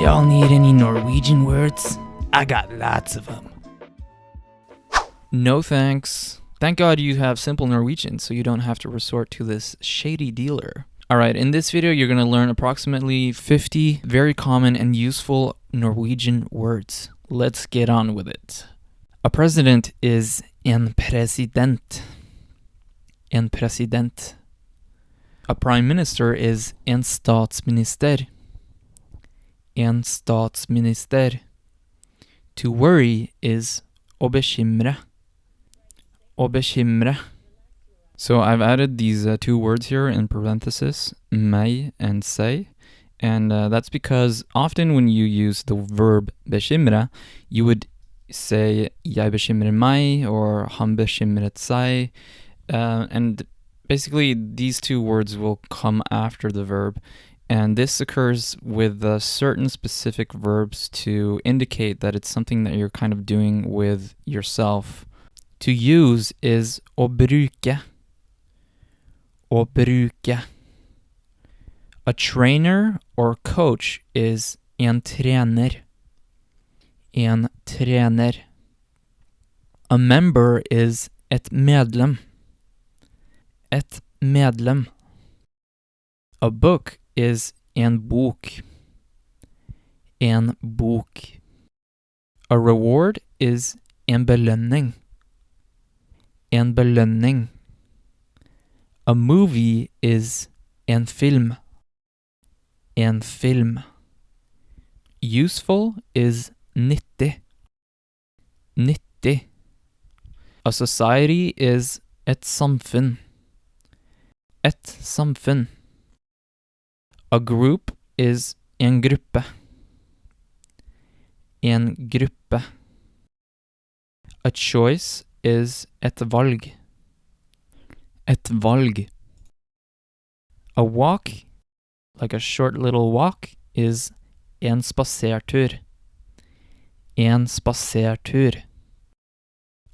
Y'all need any Norwegian words? I got lots of them. No thanks. Thank God you have simple Norwegian so you don't have to resort to this shady dealer. Alright, in this video you're going to learn approximately 50 very common and useful Norwegian words. Let's get on with it. A president is en president. En president. A prime minister is en statsminister. En statsminister. To worry is å bekymre. Å bekymre. So I've added these two words here in parenthesis, meg and seg, and that's because often when you use the verb bekymre, you would say jeg bekymrer meg or han bekymret seg, and basically these two words will come after the verb, and this occurs with certain specific verbs to indicate that it's something that you're kind of doing with yourself. To use is å bruke. Å bruke. A trainer or coach is en trener. En trener. A member is et medlem. Et medlem. A book is en bok. En bok. A reward is en belønning. En belønning. A movie is en film. En film. Useful is nyttig. Nyttig. A society is et samfunn. Et samfunn. A group is en gruppe. En gruppe. A choice is et valg. Et valg. A walk, like a short little walk, is en spasertur. En spasertur.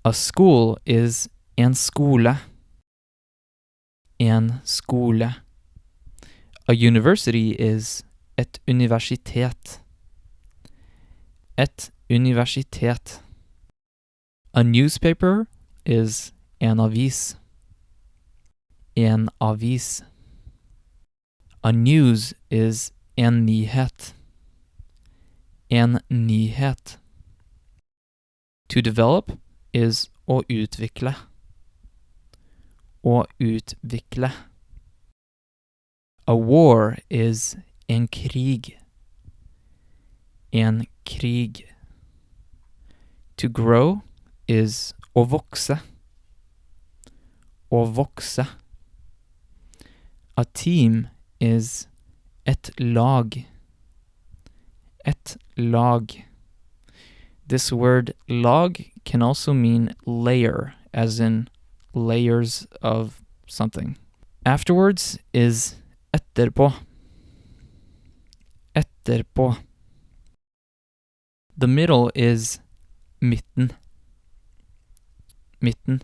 A school is en skole. En skole. A university is et universitet. Et universitet. A newspaper is en avis. En avis. A news is en nyhet. En nyhet. To develop is å utvikle. Å utvikle. A war is en krig. En krig. To grow is å vokse. Å vokse. A team is et lag. Et lag. This word lag can also mean layer, as in layers of something. Afterwards is etterpå. Etterpå. The middle is midten. Midten.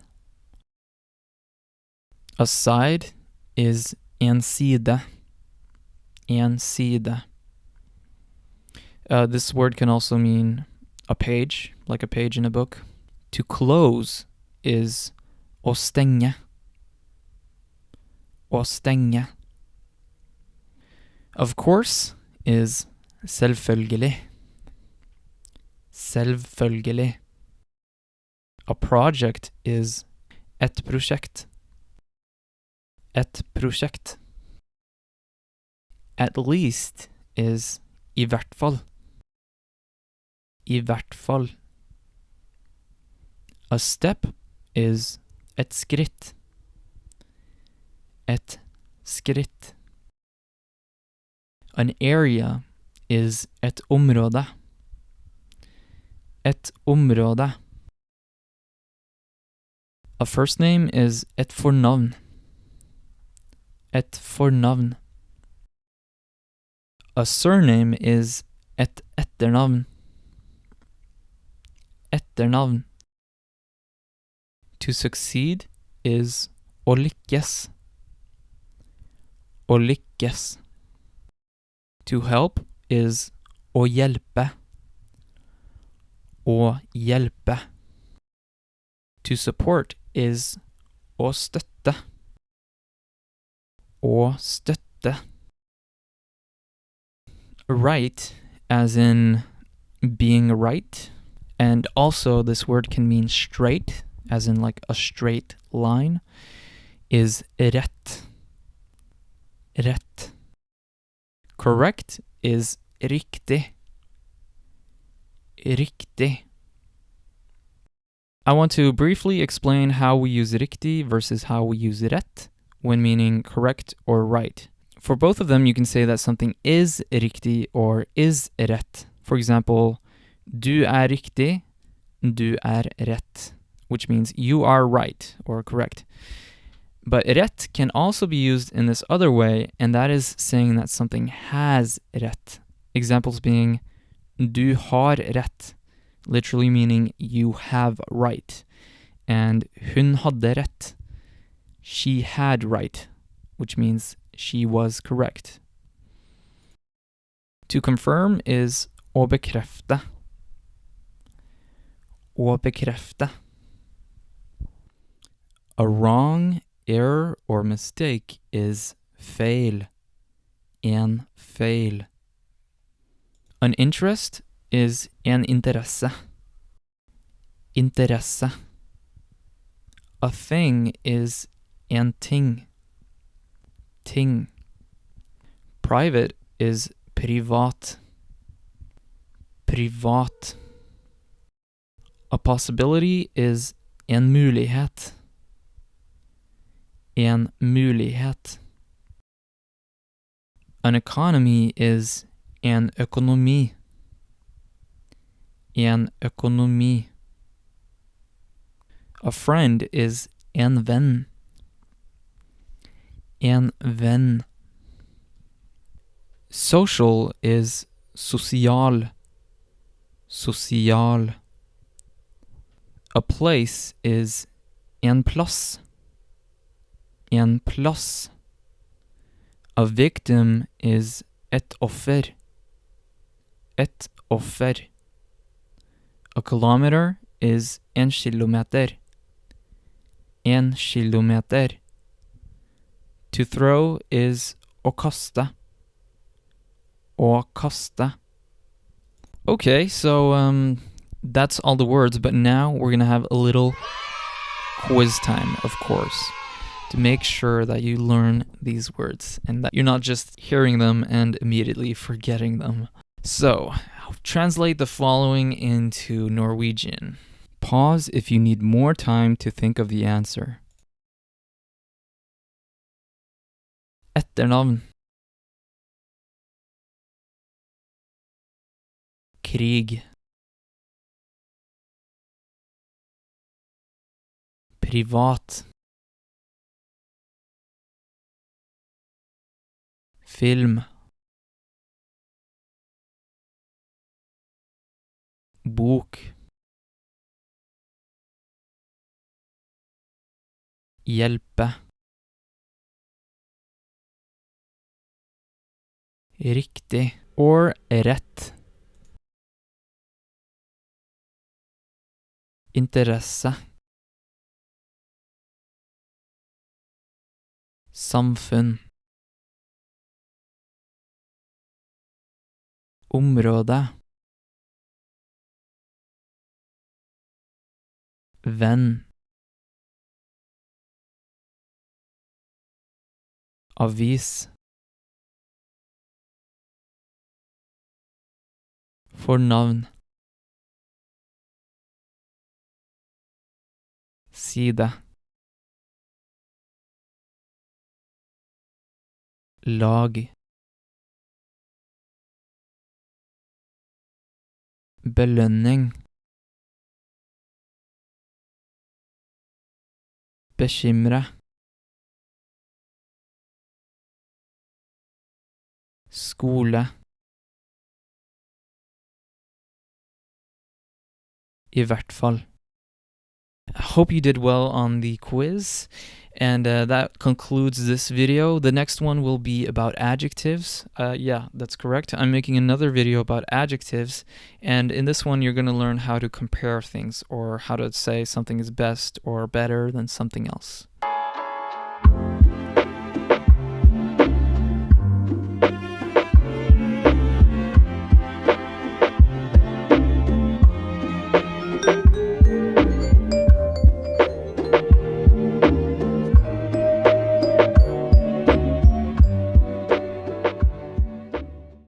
A side is en side. En side. This word can also mean a page, like a page in a book. To close is å stenge. Å stenge. Of course is selvfølgelig. Selvfølgelig. A project is et prosjekt. Et prosjekt. At least is i hvert fall. I hvert fall. A step is et skritt. Et skritt. An area is et område. Et område. A first name is et fornavn. Et fornavn. A surname is et etternavn. Etternavn. To succeed is å lykkes. Å lykkes. To help is Å hjelpe. Å hjelpe. To support is å støtte. Å støtte. Right, as in being right. And also this word can mean straight, as in like a straight line, is rett. Rett. Correct is riktig. Riktig. I want to briefly explain how we use riktig versus how we use rett when meaning correct or right. For both of them, you can say that something is riktig or is rett. For example, du riktig, du rett, which means you are right or correct. But rett can also be used in this other way, and that is saying that something has rett. Examples being, du har rett, literally meaning you have right. And hun hadde rett, she had right, which means she was correct. To confirm is å bekrefte. Å bekrefte. A wrong, error, or mistake is feil. En feil. An interest is en interesse. Interesse. A thing is en ting. Ting. Private is privat. Privat. A possibility is en mulighet. En mulighet. An economy is en økonomi. En økonomi. A friend is en venn. En venn. Social is sosial. Sosial. A place is en plass. En plass. A victim is et offer. Et offer. A kilometer is en kilometer. En kilometer. To throw is å kaste. Å kaste. Okay, so that's all the words, but now we're gonna have a little quiz time, of course, to make sure that you learn these words and that you're not just hearing them and immediately forgetting them. So, I'll translate the following into Norwegian. Pause if you need more time to think of the answer. Etternavn. Krig. Privat. Film. Bok. Hjelpe. Riktig or rett. Interesse. Samfunn. Område. Venn. Avis. Fornavn. Side. Lag. Belønning. Bekymre. Skole. I hvert fall. I hope you did well on the quiz, And that concludes this video. The next one will be about adjectives. Yeah, that's correct. I'm making another video about adjectives. And in this one, you're going to learn how to compare things, or how to say something is best or better than something else.